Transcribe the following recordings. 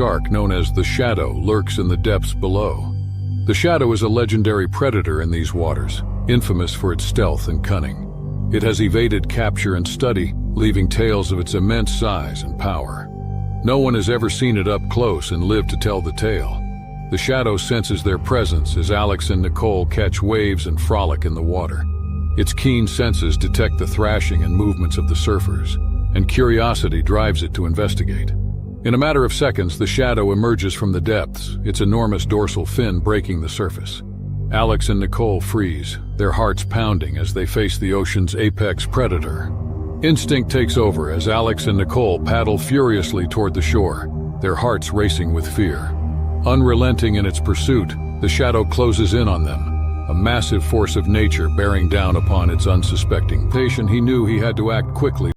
shark known as the Shadow lurks in the depths below. The Shadow is a legendary predator in these waters, infamous for its stealth and cunning. It has evaded capture and study, leaving tales of its immense size and power. No one has ever seen it up close and lived to tell the tale. The Shadow senses their presence as Alex and Nicole catch waves and frolic in the water. Its keen senses detect the thrashing and movements of the surfers, and curiosity drives it to investigate. In a matter of seconds, the Shadow emerges from the depths, its enormous dorsal fin breaking the surface. Alex and Nicole freeze, their hearts pounding as they face the ocean's apex predator. Instinct takes over as Alex and Nicole paddle furiously toward the shore, their hearts racing with fear. Unrelenting in its pursuit, the Shadow closes in on them, a massive force of nature bearing down upon its unsuspecting prey. He knew he had to act quickly.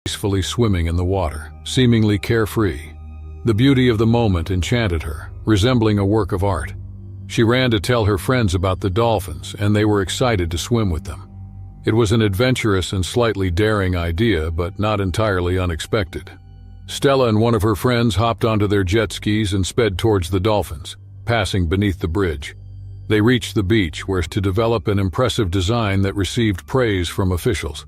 Gracefully swimming in the water, seemingly carefree. The beauty of the moment enchanted her, resembling a work of art. She ran to tell her friends about the dolphins, and they were excited to swim with them. It was an adventurous and slightly daring idea, but not entirely unexpected. Stella and one of her friends hopped onto their jet skis and sped towards the dolphins, passing beneath the bridge. They reached the beach, where to develop an impressive design that received praise from officials.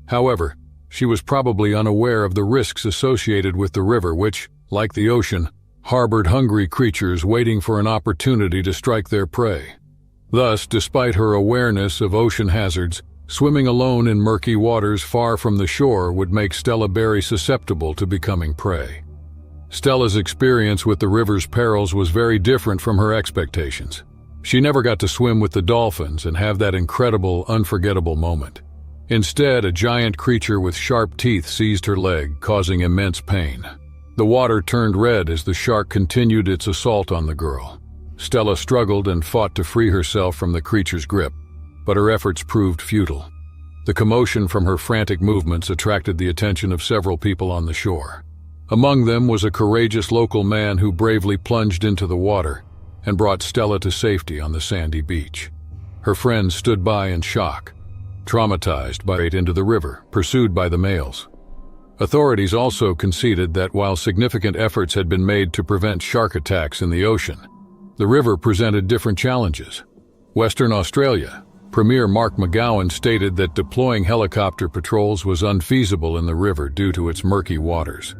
However, she was probably unaware of the risks associated with the river which, like the ocean, harbored hungry creatures waiting for an opportunity to strike their prey. Thus, despite her awareness of ocean hazards, swimming alone in murky waters far from the shore would make Stella very susceptible to becoming prey. Stella's experience with the river's perils was very different from her expectations. She never got to swim with the dolphins and have that incredible, unforgettable moment. Instead, a giant creature with sharp teeth seized her leg, causing immense pain. The water turned red as the shark continued its assault on the girl. Stella struggled and fought to free herself from the creature's grip, but her efforts proved futile. The commotion from her frantic movements attracted the attention of several people on the shore. Among them was a courageous local man who bravely plunged into the water and brought Stella to safety on the sandy beach. Her friends stood by in shock, traumatized by it into the river, pursued by the males. Authorities also conceded that while significant efforts had been made to prevent shark attacks in the ocean, the river presented different challenges. Western Australia, Premier Mark McGowan stated that deploying helicopter patrols was unfeasible in the river due to its murky waters.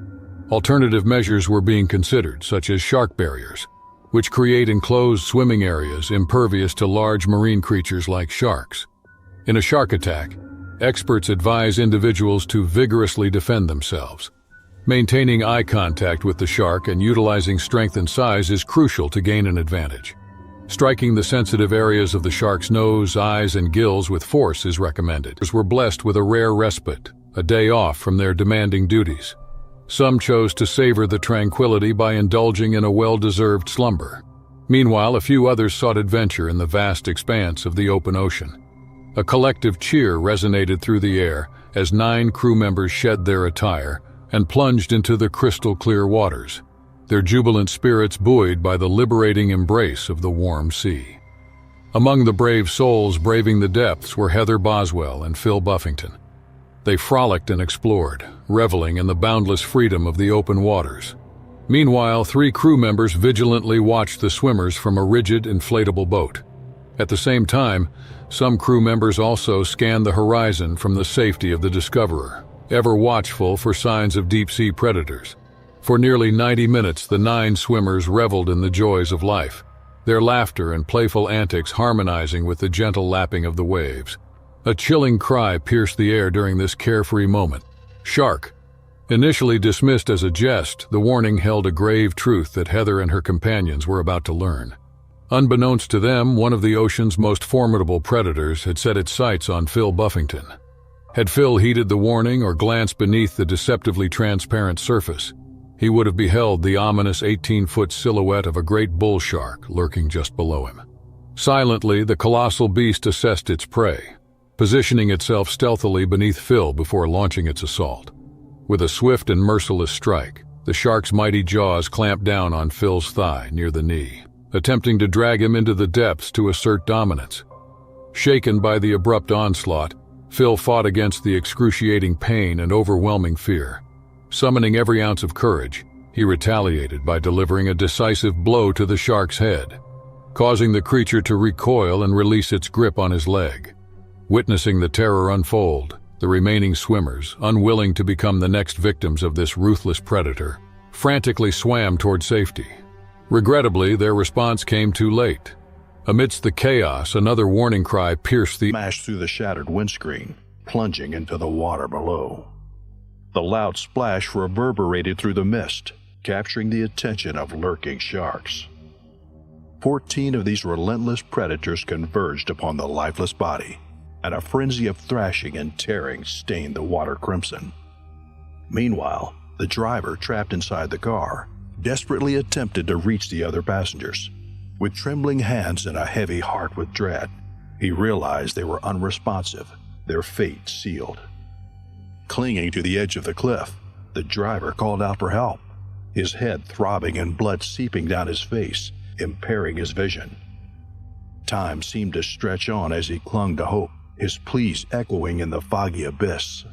Alternative measures were being considered, such as shark barriers, which create enclosed swimming areas impervious to large marine creatures like sharks. In a shark attack, experts advise individuals to vigorously defend themselves. Maintaining eye contact with the shark and utilizing strength and size is crucial to gain an advantage. Striking the sensitive areas of the shark's nose, eyes, and gills with force is recommended. Others were blessed with a rare respite, a day off from their demanding duties. Some chose to savor the tranquility by indulging in a well-deserved slumber. Meanwhile, a few others sought adventure in the vast expanse of the open ocean. A collective cheer resonated through the air as 9 crew members shed their attire and plunged into the crystal-clear waters, their jubilant spirits buoyed by the liberating embrace of the warm sea. Among the brave souls braving the depths were Heather Boswell and Phil Buffington. They frolicked and explored, reveling in the boundless freedom of the open waters. Meanwhile, 3 crew members vigilantly watched the swimmers from a rigid, inflatable boat. At the same time, some crew members also scanned the horizon from the safety of the Discoverer, ever watchful for signs of deep-sea predators. For nearly 90 minutes, the 9 swimmers reveled in the joys of life, their laughter and playful antics harmonizing with the gentle lapping of the waves. A chilling cry pierced the air during this carefree moment. Shark! Initially dismissed as a jest, the warning held a grave truth that Heather and her companions were about to learn. Unbeknownst to them, one of the ocean's most formidable predators had set its sights on Phil Buffington. Had Phil heeded the warning or glanced beneath the deceptively transparent surface, he would have beheld the ominous 18-foot silhouette of a great bull shark lurking just below him. Silently, the colossal beast assessed its prey, positioning itself stealthily beneath Phil before launching its assault. With a swift and merciless strike, the shark's mighty jaws clamped down on Phil's thigh near the knee, attempting to drag him into the depths to assert dominance. Shaken by the abrupt onslaught, Phil fought against the excruciating pain and overwhelming fear. Summoning every ounce of courage, he retaliated by delivering a decisive blow to the shark's head, causing the creature to recoil and release its grip on his leg. Witnessing the terror unfold, the remaining swimmers, unwilling to become the next victims of this ruthless predator, frantically swam toward safety. Regrettably, their response came too late. Amidst the chaos, another warning cry pierced the smashed through the shattered windscreen, plunging into the water below. The loud splash reverberated through the mist, capturing the attention of lurking sharks. 14 of these relentless predators converged upon the lifeless body, and a frenzy of thrashing and tearing stained the water crimson. Meanwhile, the driver, trapped inside the car, desperately attempted to reach the other passengers. With trembling hands and a heavy heart with dread, he realized they were unresponsive, their fate sealed. Clinging to the edge of the cliff, the driver called out for help, his head throbbing and blood seeping down his face, impairing his vision. Time seemed to stretch on as he clung to hope, his pleas echoing in the foggy abyss.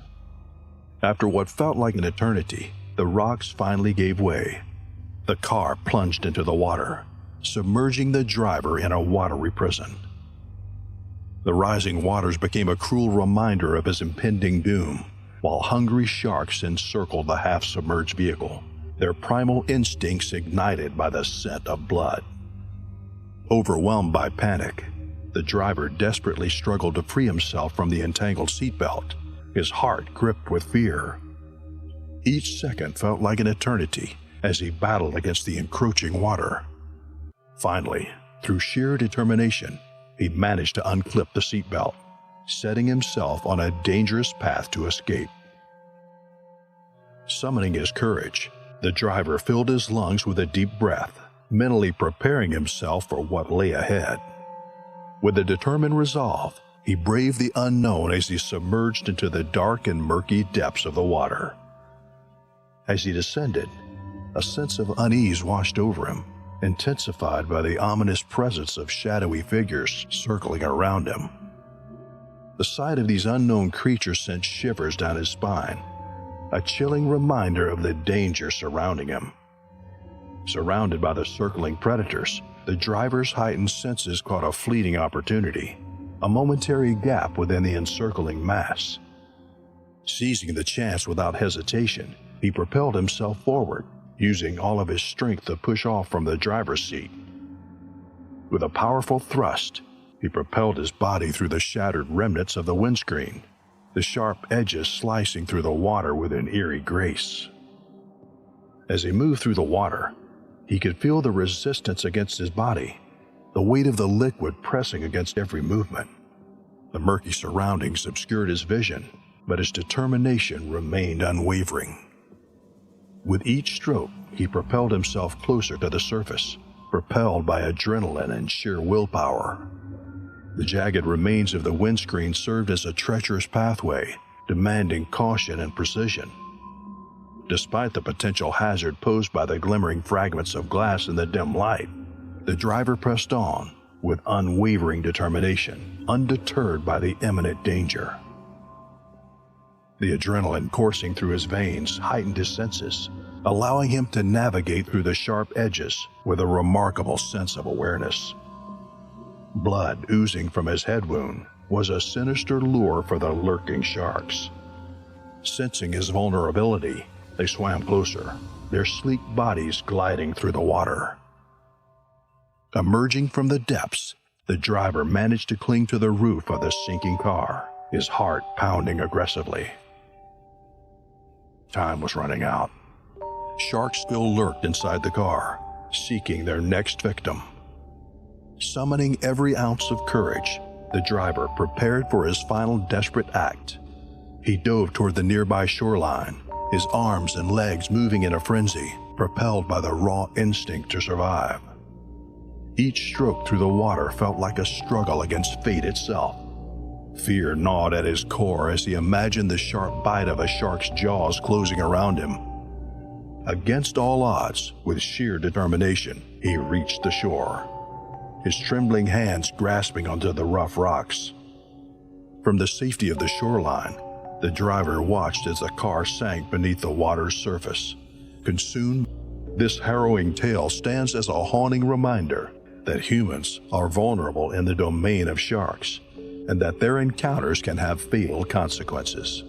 After what felt like an eternity, the rocks finally gave way. The car plunged into the water, submerging the driver in a watery prison. The rising waters became a cruel reminder of his impending doom, while hungry sharks encircled the half-submerged vehicle, their primal instincts ignited by the scent of blood. Overwhelmed by panic, the driver desperately struggled to free himself from the entangled seatbelt, his heart gripped with fear. Each second felt like an eternity as he battled against the encroaching water. Finally, through sheer determination, he managed to unclip the seatbelt, setting himself on a dangerous path to escape. Summoning his courage, the driver filled his lungs with a deep breath, mentally preparing himself for what lay ahead. With a determined resolve, he braved the unknown as he submerged into the dark and murky depths of the water. As he descended, a sense of unease washed over him, intensified by the ominous presence of shadowy figures circling around him. The sight of these unknown creatures sent shivers down his spine, a chilling reminder of the danger surrounding him. Surrounded by the circling predators, the driver's heightened senses caught a fleeting opportunity, a momentary gap within the encircling mass. Seizing the chance without hesitation, he propelled himself forward, using all of his strength to push off from the driver's seat. With a powerful thrust, he propelled his body through the shattered remnants of the windscreen, the sharp edges slicing through the water with an eerie grace. As he moved through the water, he could feel the resistance against his body, the weight of the liquid pressing against every movement. The murky surroundings obscured his vision, but his determination remained unwavering. With each stroke, he propelled himself closer to the surface, propelled by adrenaline and sheer willpower. The jagged remains of the windscreen served as a treacherous pathway, demanding caution and precision. Despite the potential hazard posed by the glimmering fragments of glass in the dim light, the driver pressed on with unwavering determination, undeterred by the imminent danger. The adrenaline coursing through his veins heightened his senses, allowing him to navigate through the sharp edges with a remarkable sense of awareness. Blood oozing from his head wound was a sinister lure for the lurking sharks. Sensing his vulnerability, they swam closer, their sleek bodies gliding through the water. Emerging from the depths, the driver managed to cling to the roof of the sinking car, his heart pounding aggressively. Time was running out. Sharks still lurked inside the car, seeking their next victim. Summoning every ounce of courage, the driver prepared for his final desperate act. He dove toward the nearby shoreline, his arms and legs moving in a frenzy, propelled by the raw instinct to survive. Each stroke through the water felt like a struggle against fate itself. Fear gnawed at his core as he imagined the sharp bite of a shark's jaws closing around him. Against all odds, with sheer determination, he reached the shore, his trembling hands grasping onto the rough rocks. From the safety of the shoreline, the driver watched as the car sank beneath the water's surface. Consumed, this harrowing tale stands as a haunting reminder that humans are vulnerable in the domain of sharks, and that their encounters can have fatal consequences.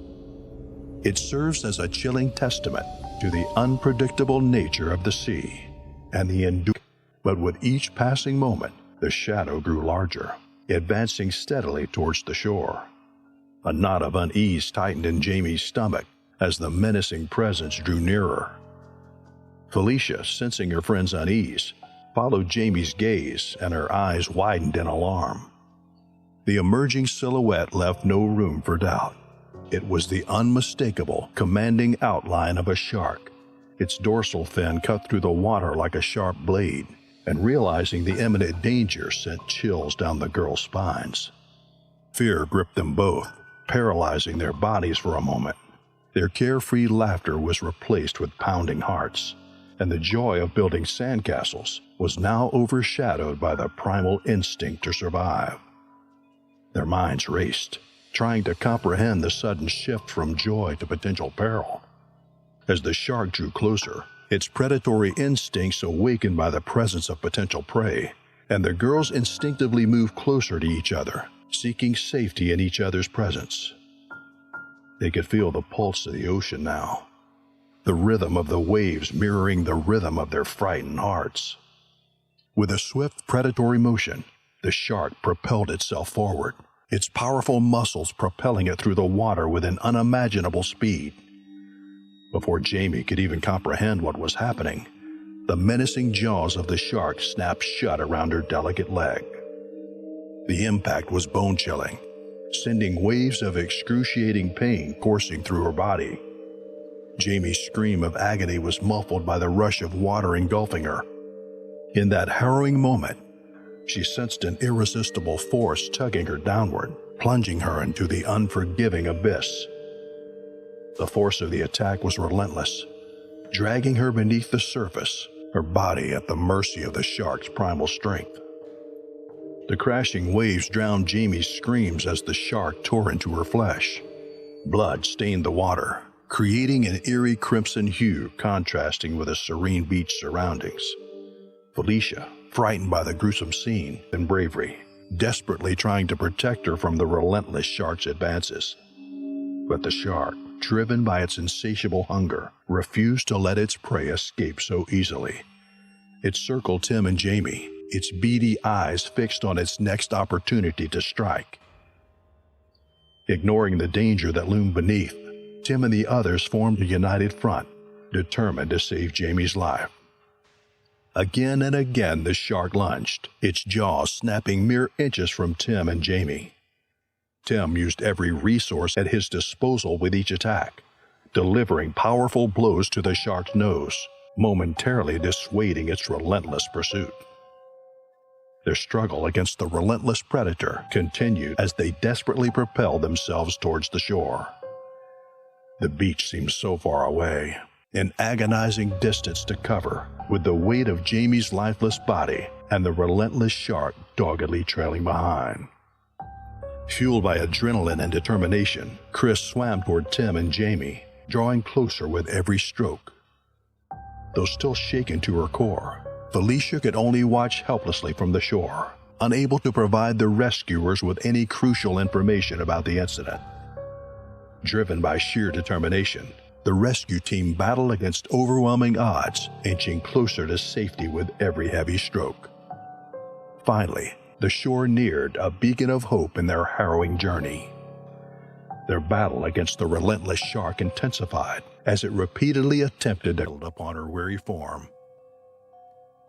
It serves as a chilling testament to the unpredictable nature of the sea and the endurance. But with each passing moment, the shadow grew larger, advancing steadily towards the shore. A knot of unease tightened in Jamie's stomach as the menacing presence drew nearer. Felicia, sensing her friend's unease, followed Jamie's gaze, and her eyes widened in alarm. The emerging silhouette left no room for doubt. It was the unmistakable, commanding outline of a shark. Its dorsal fin cut through the water like a sharp blade, and realizing the imminent danger sent chills down the girls' spines. Fear gripped them both, paralyzing their bodies for a moment. Their carefree laughter was replaced with pounding hearts, and the joy of building sandcastles was now overshadowed by the primal instinct to survive. Their minds raced, trying to comprehend the sudden shift from joy to potential peril. As the shark drew closer, its predatory instincts awakened by the presence of potential prey, and the girls instinctively moved closer to each other, seeking safety in each other's presence. They could feel the pulse of the ocean now, the rhythm of the waves mirroring the rhythm of their frightened hearts. With a swift predatory motion, the shark propelled itself forward, its powerful muscles propelling it through the water with an unimaginable speed. Before Jamie could even comprehend what was happening, the menacing jaws of the shark snapped shut around her delicate leg. The impact was bone-chilling, sending waves of excruciating pain coursing through her body. Jamie's scream of agony was muffled by the rush of water engulfing her. In that harrowing moment, she sensed an irresistible force tugging her downward, plunging her into the unforgiving abyss. The force of the attack was relentless, dragging her beneath the surface, her body at the mercy of the shark's primal strength. The crashing waves drowned Jamie's screams as the shark tore into her flesh. Blood stained the water, creating an eerie crimson hue contrasting with the serene beach surroundings. Felicia, frightened by the gruesome scene and bravery, desperately trying to protect her from the relentless shark's advances. But the shark, driven by its insatiable hunger, refused to let its prey escape so easily. It circled Tim and Jamie, its beady eyes fixed on its next opportunity to strike. Ignoring the danger that loomed beneath, Tim and the others formed a united front, determined to save Jamie's life. Again and again the shark lunged, its jaws snapping mere inches from Tim and Jamie. Tim used every resource at his disposal with each attack, delivering powerful blows to the shark's nose, momentarily dissuading its relentless pursuit. Their struggle against the relentless predator continued as they desperately propelled themselves towards the shore. The beach seemed so far away, an agonizing distance to cover, with the weight of Jamie's lifeless body and the relentless shark doggedly trailing behind. Fueled by adrenaline and determination, Chris swam toward Tim and Jamie, drawing closer with every stroke. Though still shaken to her core, Felicia could only watch helplessly from the shore, unable to provide the rescuers with any crucial information about the incident. Driven by sheer determination, the rescue team battled against overwhelming odds, inching closer to safety with every heavy stroke. Finally, the shore neared, a beacon of hope in their harrowing journey. Their battle against the relentless shark intensified as it repeatedly attempted to build upon her weary form.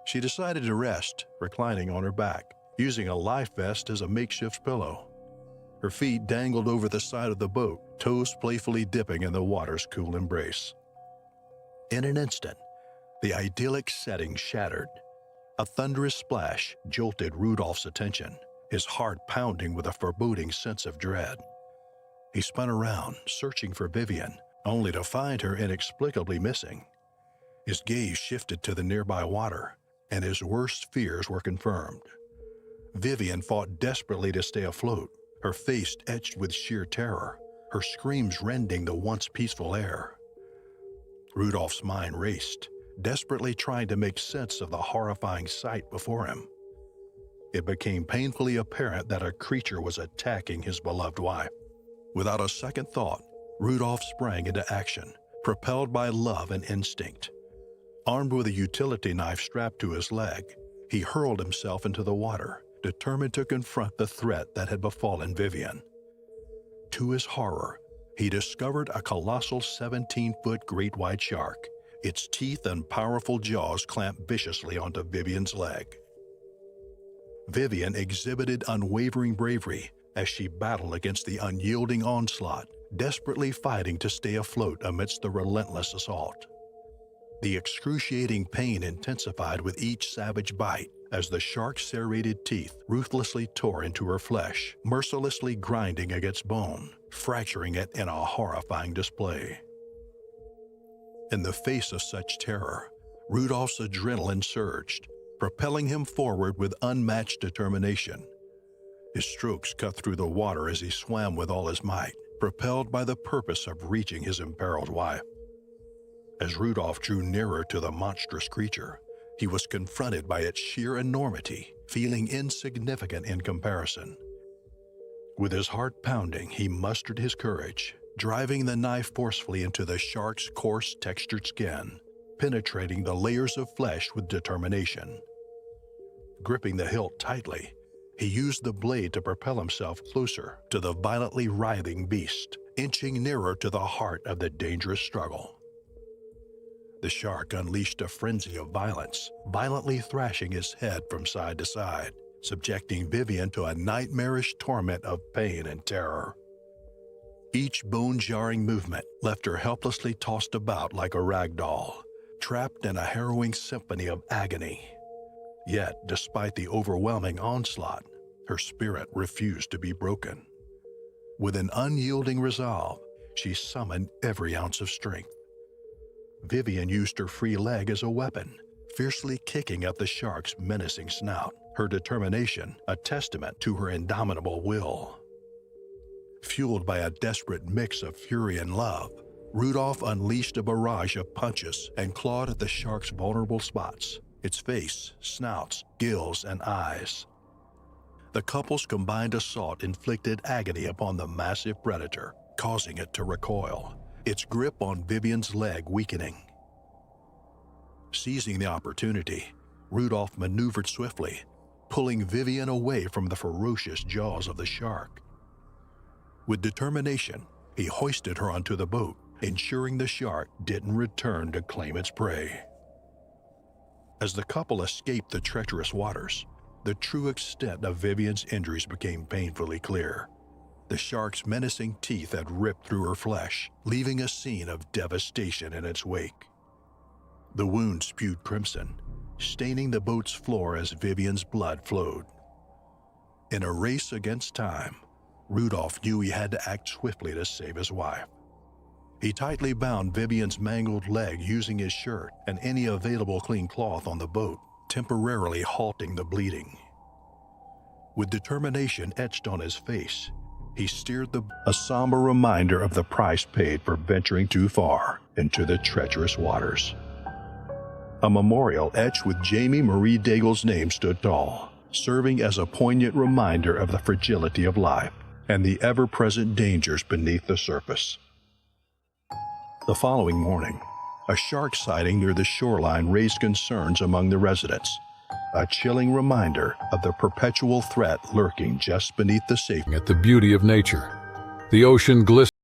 She decided to rest, reclining on her back, using a life vest as a makeshift pillow. Her feet dangled over the side of the boat, toes playfully dipping in the water's cool embrace. In an instant, the idyllic setting shattered. A thunderous splash jolted Rudolph's attention, his heart pounding with a foreboding sense of dread. He spun around, searching for Vivian, only to find her inexplicably missing. His gaze shifted to the nearby water, and his worst fears were confirmed. Vivian fought desperately to stay afloat, her face etched with sheer terror, her screams rending the once peaceful air. Rudolph's mind raced, desperately trying to make sense of the horrifying sight before him. It became painfully apparent that a creature was attacking his beloved wife. Without a second thought, Rudolph sprang into action, propelled by love and instinct. Armed with a utility knife strapped to his leg, he hurled himself into the water, determined to confront the threat that had befallen Vivian. To his horror, he discovered a colossal 17-foot great white shark, its teeth and powerful jaws clamped viciously onto Vivian's leg. Vivian exhibited unwavering bravery as she battled against the unyielding onslaught, desperately fighting to stay afloat amidst the relentless assault. The excruciating pain intensified with each savage bite as the shark's serrated teeth ruthlessly tore into her flesh, mercilessly grinding against bone, fracturing it in a horrifying display. In the face of such terror, Rudolph's adrenaline surged, propelling him forward with unmatched determination. His strokes cut through the water as he swam with all his might, propelled by the purpose of reaching his imperiled wife. As Rudolph drew nearer to the monstrous creature, he was confronted by its sheer enormity, feeling insignificant in comparison. With his heart pounding, he mustered his courage, driving the knife forcefully into the shark's coarse, textured skin, penetrating the layers of flesh with determination. Gripping the hilt tightly, he used the blade to propel himself closer to the violently writhing beast, inching nearer to the heart of the dangerous struggle. The shark unleashed a frenzy of violence, violently thrashing his head from side to side, subjecting Vivian to a nightmarish torment of pain and terror. Each bone-jarring movement left her helplessly tossed about like a rag doll, trapped in a harrowing symphony of agony. Yet, despite the overwhelming onslaught, her spirit refused to be broken. With an unyielding resolve, she summoned every ounce of strength. Vivian used her free leg as a weapon, fiercely kicking at the shark's menacing snout, her determination a testament to her indomitable will. Fueled by a desperate mix of fury and love, Rudolph unleashed a barrage of punches and clawed at the shark's vulnerable spots, its face, snouts, gills, and eyes. The couple's combined assault inflicted agony upon the massive predator, causing it to recoil, its grip on Vivian's leg weakening. Seizing the opportunity, Rudolph maneuvered swiftly, pulling Vivian away from the ferocious jaws of the shark. With determination, he hoisted her onto the boat, ensuring the shark didn't return to claim its prey. As the couple escaped the treacherous waters, the true extent of Vivian's injuries became painfully clear. The shark's menacing teeth had ripped through her flesh, leaving a scene of devastation in its wake. The wound spewed crimson, staining the boat's floor as Vivian's blood flowed. In a race against time, Rudolph knew he had to act swiftly to save his wife. He tightly bound Vivian's mangled leg using his shirt and any available clean cloth on the boat, temporarily halting the bleeding. With determination etched on his face, he steered a somber reminder of the price paid for venturing too far into the treacherous waters. A memorial etched with Jamie Marie Daigle's name stood tall, serving as a poignant reminder of the fragility of life and the ever-present dangers beneath the surface. The following morning, a shark sighting near the shoreline raised concerns among the residents, a chilling reminder of the perpetual threat lurking just beneath the safe. At the beauty of nature, the ocean glistened.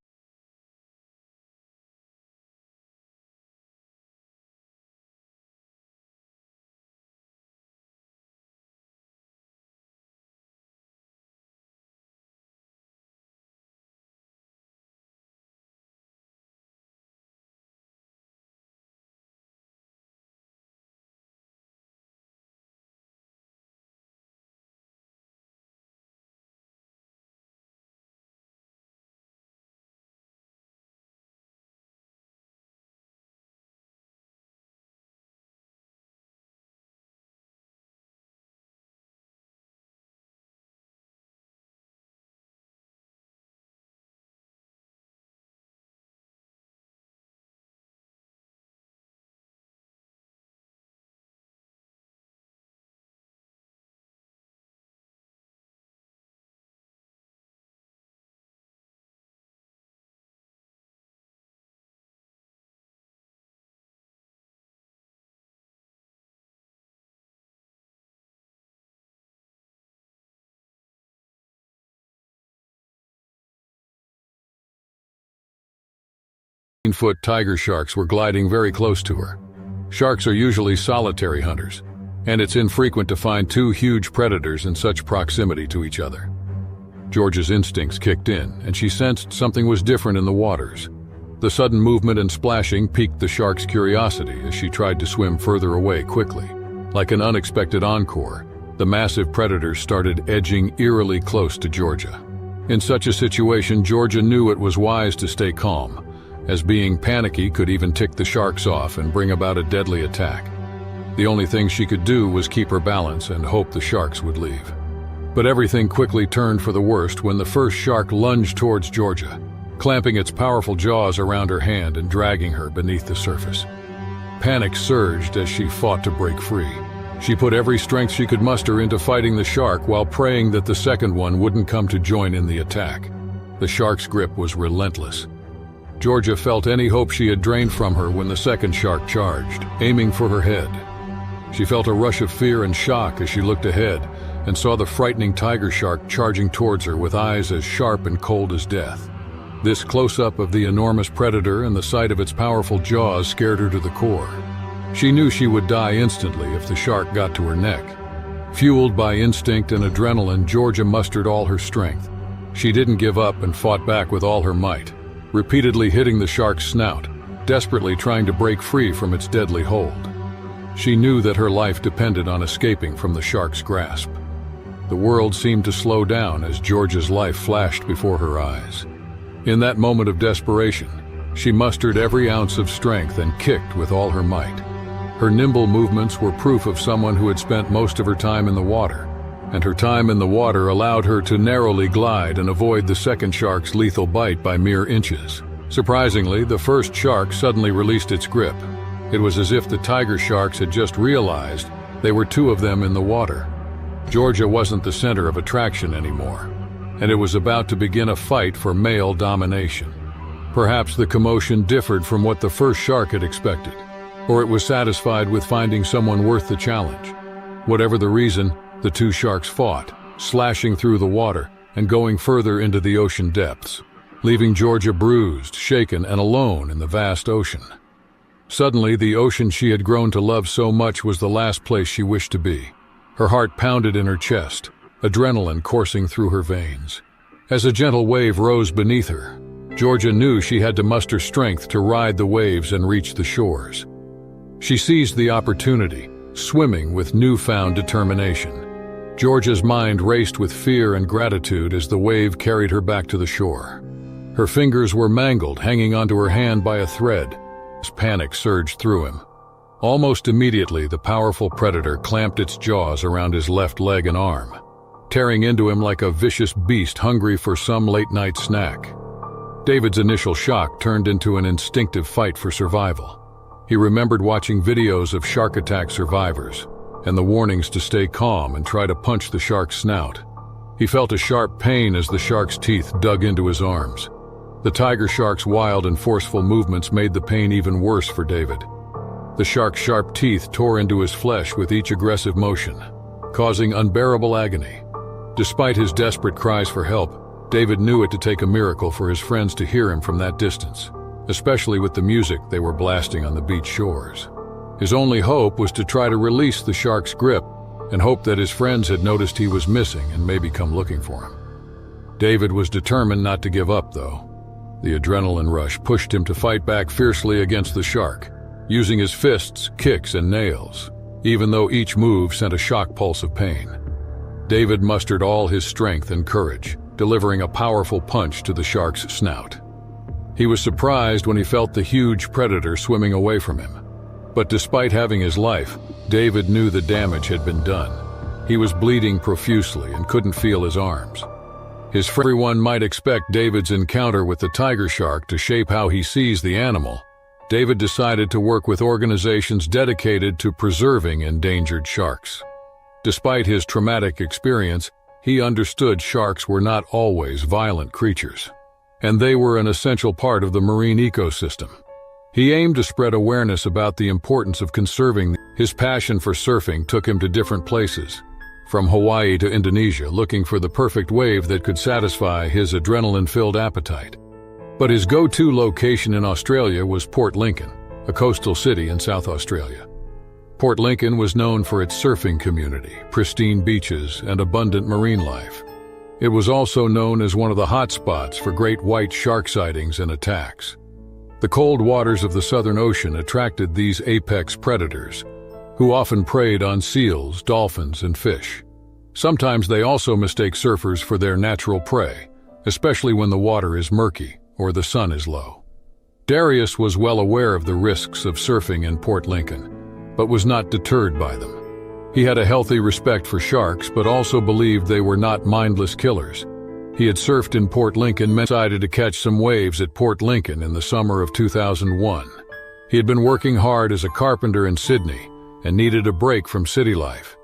15-foot tiger sharks were gliding very close to her. Sharks are usually solitary hunters, and it's infrequent to find two huge predators in such proximity to each other. Georgia's instincts kicked in, and she sensed something was different in the waters. The sudden movement and splashing piqued the shark's curiosity as she tried to swim further away quickly. Like an unexpected encore, the massive predators started edging eerily close to Georgia. In such a situation, Georgia knew it was wise to stay calm, as being panicky could even tick the sharks off and bring about a deadly attack. The only thing she could do was keep her balance and hope the sharks would leave. But everything quickly turned for the worst when the first shark lunged towards Georgia, clamping its powerful jaws around her hand and dragging her beneath the surface. Panic surged as she fought to break free. She put every strength she could muster into fighting the shark while praying that the second one wouldn't come to join in the attack. The shark's grip was relentless. Georgia felt any hope she had drained from her when the second shark charged, aiming for her head. She felt a rush of fear and shock as she looked ahead and saw the frightening tiger shark charging towards her with eyes as sharp and cold as death. This close-up of the enormous predator and the sight of its powerful jaws scared her to the core. She knew she would die instantly if the shark got to her neck. Fueled by instinct and adrenaline, Georgia mustered all her strength. She didn't give up and fought back with all her might, repeatedly hitting the shark's snout, desperately trying to break free from its deadly hold. She knew that her life depended on escaping from the shark's grasp. The world seemed to slow down as Georgia's life flashed before her eyes. In that moment of desperation, she mustered every ounce of strength and kicked with all her might. Her nimble movements were proof of someone who had spent most of her time in the water, and her time in the water allowed her to narrowly glide and avoid the second shark's lethal bite by mere inches. Surprisingly, the first shark suddenly released its grip. It was as if the tiger sharks had just realized there were two of them in the water. Georgia wasn't the center of attraction anymore, and it was about to begin a fight for male domination. Perhaps the commotion differed from what the first shark had expected, or it was satisfied with finding someone worth the challenge. Whatever the reason, the two sharks fought, slashing through the water and going further into the ocean depths, leaving Georgia bruised, shaken, and alone in the vast ocean. Suddenly, the ocean she had grown to love so much was the last place she wished to be. Her heart pounded in her chest, adrenaline coursing through her veins. As a gentle wave rose beneath her, Georgia knew she had to muster strength to ride the waves and reach the shores. She seized the opportunity, swimming with newfound determination. Georgia's mind raced with fear and gratitude as the wave carried her back to the shore. Her fingers were mangled, hanging onto her hand by a thread. Panic surged through him. Almost immediately, the powerful predator clamped its jaws around his left leg and arm, tearing into him like a vicious beast hungry for some late-night snack. David's initial shock turned into an instinctive fight for survival. He remembered watching videos of shark attack survivors and the warnings to stay calm and try to punch the shark's snout. He felt a sharp pain as the shark's teeth dug into his arms. The tiger shark's wild and forceful movements made the pain even worse for David. The shark's sharp teeth tore into his flesh with each aggressive motion, causing unbearable agony. Despite his desperate cries for help, David knew it to take a miracle for his friends to hear him from that distance, especially with the music they were blasting on the beach shores. His only hope was to try to release the shark's grip and hope that his friends had noticed he was missing and maybe come looking for him. David was determined not to give up, though. The adrenaline rush pushed him to fight back fiercely against the shark, using his fists, kicks, and nails, even though each move sent a shock pulse of pain. David mustered all his strength and courage, delivering a powerful punch to the shark's snout. He was surprised when he felt the huge predator swimming away from him. But despite having his life, David knew the damage had been done. He was bleeding profusely and couldn't feel his arms. Everyone might expect David's encounter with the tiger shark to shape how he sees the animal. David decided to work with organizations dedicated to preserving endangered sharks. Despite his traumatic experience, he understood sharks were not always violent creatures, and they were an essential part of the marine ecosystem. He aimed to spread awareness about the importance of conserving. His passion for surfing took him to different places, from Hawaii to Indonesia, looking for the perfect wave that could satisfy his adrenaline-filled appetite. But his go-to location in Australia was Port Lincoln, a coastal city in South Australia. Port Lincoln was known for its surfing community, pristine beaches, and abundant marine life. It was also known as one of the hot spots for great white shark sightings and attacks. The cold waters of the Southern Ocean attracted these apex predators, who often preyed on seals, dolphins, and fish. Sometimes they also mistake surfers for their natural prey, especially when the water is murky or the sun is low. Darius was well aware of the risks of surfing in Port Lincoln, but was not deterred by them. He had a healthy respect for sharks, but also believed they were not mindless killers. He had surfed in Port Lincoln and decided to catch some waves at Port Lincoln in the summer of 2001. He had been working hard as a carpenter in Sydney and needed a break from city life.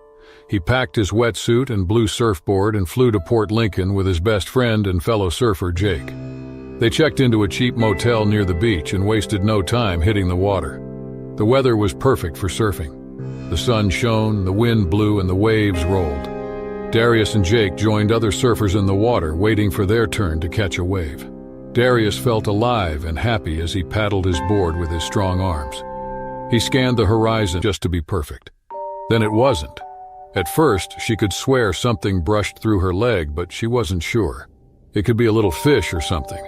He packed his wetsuit and blue surfboard and flew to Port Lincoln with his best friend and fellow surfer Jake. They checked into a cheap motel near the beach and wasted no time hitting the water. The weather was perfect for surfing. The sun shone, the wind blew, and the waves rolled. Darius and Jake joined other surfers in the water, waiting for their turn to catch a wave. Darius felt alive and happy as he paddled his board with his strong arms. He scanned the horizon just to be perfect. Then it wasn't. At first, she could swear something brushed through her leg, but she wasn't sure. It could be a little fish or something.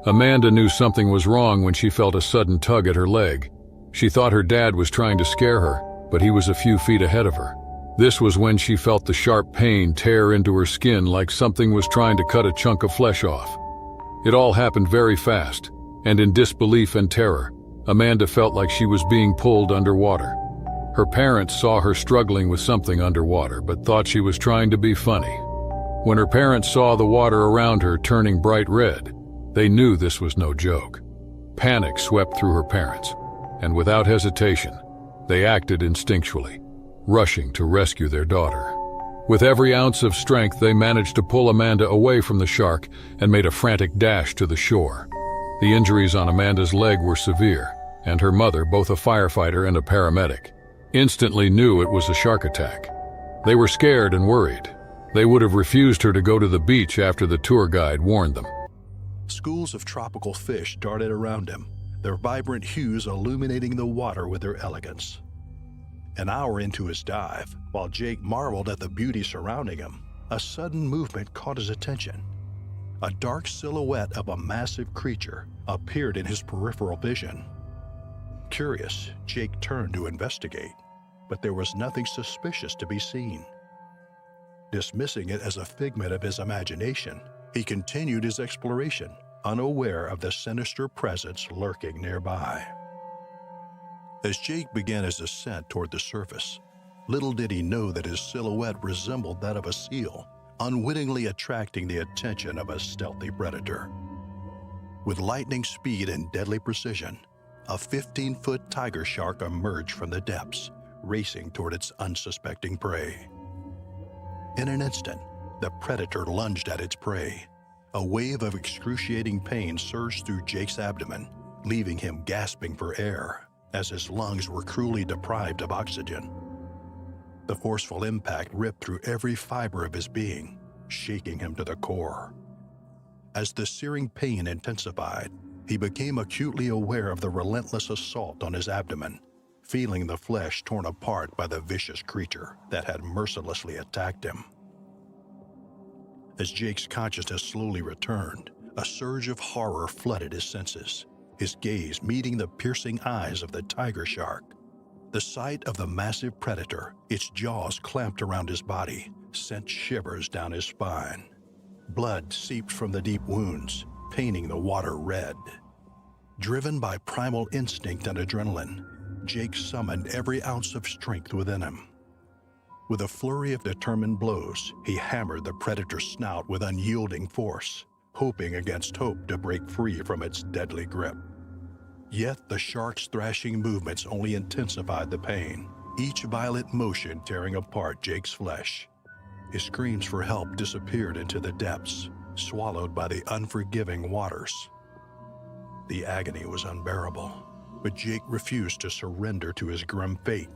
Amanda knew something was wrong when she felt a sudden tug at her leg. She thought her dad was trying to scare her, but he was a few feet ahead of her. This was when she felt the sharp pain tear into her skin like something was trying to cut a chunk of flesh off. It all happened very fast, and in disbelief and terror, Amanda felt like she was being pulled underwater. Her parents saw her struggling with something underwater, but thought she was trying to be funny. When her parents saw the water around her turning bright red, they knew this was no joke. Panic swept through her parents, and without hesitation, they acted instinctually, rushing to rescue their daughter. With every ounce of strength, they managed to pull Amanda away from the shark and made a frantic dash to the shore. The injuries on Amanda's leg were severe, and her mother, both a firefighter and a paramedic, instantly knew it was a shark attack. They were scared and worried. They would have refused her to go to the beach after the tour guide warned them. Schools of tropical fish darted around him, their vibrant hues illuminating the water with their elegance. An hour into his dive, while Jake marveled at the beauty surrounding him, a sudden movement caught his attention. A dark silhouette of a massive creature appeared in his peripheral vision. Curious, Jake turned to investigate, but there was nothing suspicious to be seen. Dismissing it as a figment of his imagination, he continued his exploration, unaware of the sinister presence lurking nearby. As Jake began his ascent toward the surface, little did he know that his silhouette resembled that of a seal, unwittingly attracting the attention of a stealthy predator. With lightning speed and deadly precision, a 15-foot tiger shark emerged from the depths, racing toward its unsuspecting prey. In an instant, the predator lunged at its prey. A wave of excruciating pain surged through Jake's abdomen, leaving him gasping for air, as his lungs were cruelly deprived of oxygen. The forceful impact ripped through every fiber of his being, shaking him to the core. As the searing pain intensified, he became acutely aware of the relentless assault on his abdomen, feeling the flesh torn apart by the vicious creature that had mercilessly attacked him. As Jake's consciousness slowly returned, a surge of horror flooded his senses, his gaze meeting the piercing eyes of the tiger shark. The sight of the massive predator, its jaws clamped around his body, sent shivers down his spine. Blood seeped from the deep wounds, painting the water red. Driven by primal instinct and adrenaline, Jake summoned every ounce of strength within him. With a flurry of determined blows, he hammered the predator's snout with unyielding force, hoping against hope to break free from its deadly grip. Yet the shark's thrashing movements only intensified the pain, each violent motion tearing apart Jake's flesh. His screams for help disappeared into the depths, swallowed by the unforgiving waters. The agony was unbearable, but Jake refused to surrender to his grim fate.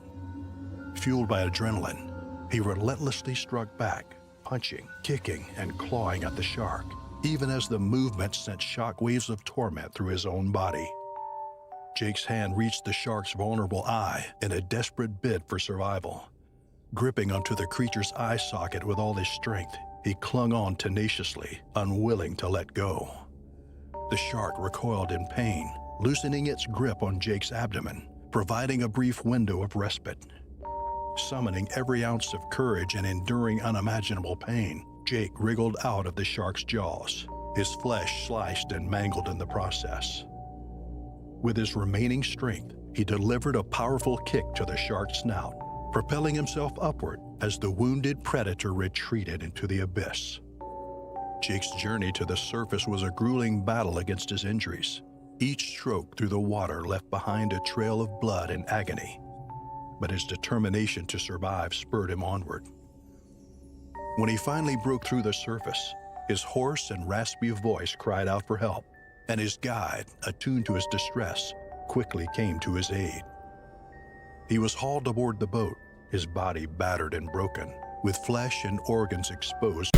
Fueled by adrenaline, he relentlessly struck back, punching, kicking, and clawing at the shark, even as the movement sent shockwaves of torment through his own body. Jake's hand reached the shark's vulnerable eye in a desperate bid for survival. Gripping onto the creature's eye socket with all his strength, he clung on tenaciously, unwilling to let go. The shark recoiled in pain, loosening its grip on Jake's abdomen, providing a brief window of respite. Summoning every ounce of courage and enduring unimaginable pain, Jake wriggled out of the shark's jaws, his flesh sliced and mangled in the process. With his remaining strength, he delivered a powerful kick to the shark's snout, propelling himself upward as the wounded predator retreated into the abyss. Jake's journey to the surface was a grueling battle against his injuries. Each stroke through the water left behind a trail of blood and agony, but his determination to survive spurred him onward. When he finally broke through the surface, his hoarse and raspy voice cried out for help, and his guide, attuned to his distress, quickly came to his aid. He was hauled aboard the boat, his body battered and broken, with flesh and organs exposed.